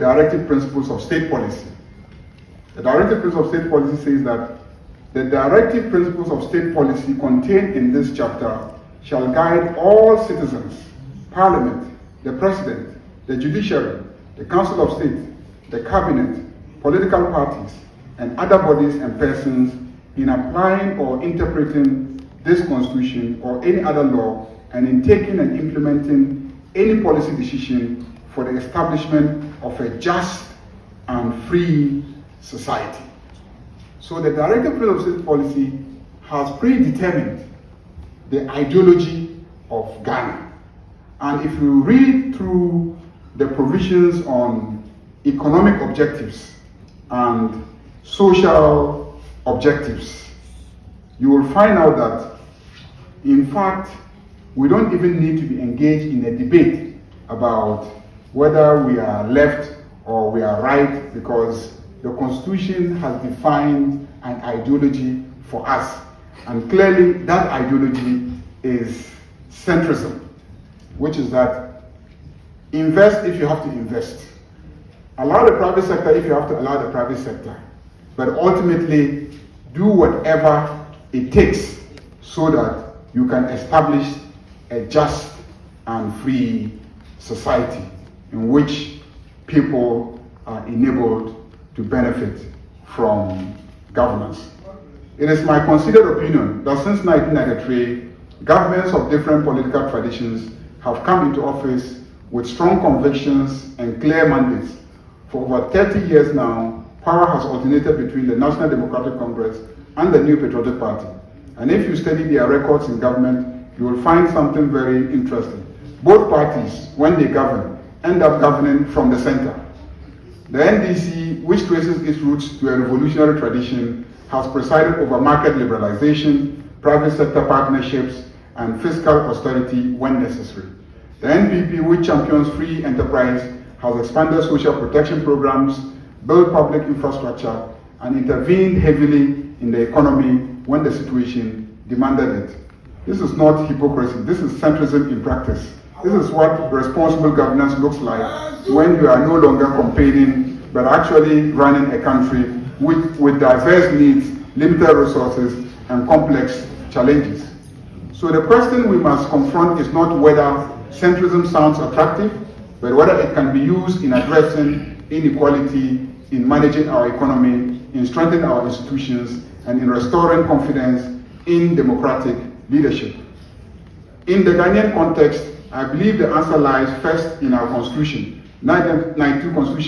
Directive Principles of State Policy. The Directive Principles of State Policy says that the Directive Principles of State Policy contained in this chapter shall guide all citizens, Parliament, the President, the Judiciary, the Council of State, the Cabinet, political parties, and other bodies and persons in applying or interpreting this Constitution or any other law, and in taking and implementing any policy decision for the establishment of a just and free society. So the Directive Principles of State Policy has predetermined the ideology of Ghana. And if you read through the provisions on economic objectives and social objectives, you will find out that, in fact, we don't even need to be engaged in a debate about whether we are left or we are right, because the Constitution has defined an ideology for us. And clearly that ideology is centrism, which is that invest if you have to invest. Allow the private sector if you have to allow the private sector. But ultimately, do whatever it takes so that you can establish a just and free society in which people are enabled to benefit from governance. It is my considered opinion that since 1993, governments of different political traditions have come into office with strong convictions and clear mandates. For over 30 years now, power has alternated between the National Democratic Congress and the New Patriotic Party. And if you study their records in government, you will find something very interesting. Both parties, when they govern, end up governing from the center. The NDC, which traces its roots to a revolutionary tradition, has presided over market liberalization, private sector partnerships, and fiscal austerity when necessary. The NPP, which champions free enterprise, has expanded social protection programs, built public infrastructure, and intervened heavily in the economy when the situation demanded it. This is not hypocrisy, this is centrism in practice. This is what responsible governance looks like when you are no longer campaigning, but actually running a country with diverse needs, limited resources, and complex challenges. So the question we must confront is not whether centrism sounds attractive, but whether it can be used in addressing inequality, in managing our economy, in strengthening our institutions, and in restoring confidence in democratic leadership. In the Ghanaian context, I believe the answer lies first in our Constitution, 1992 Constitution.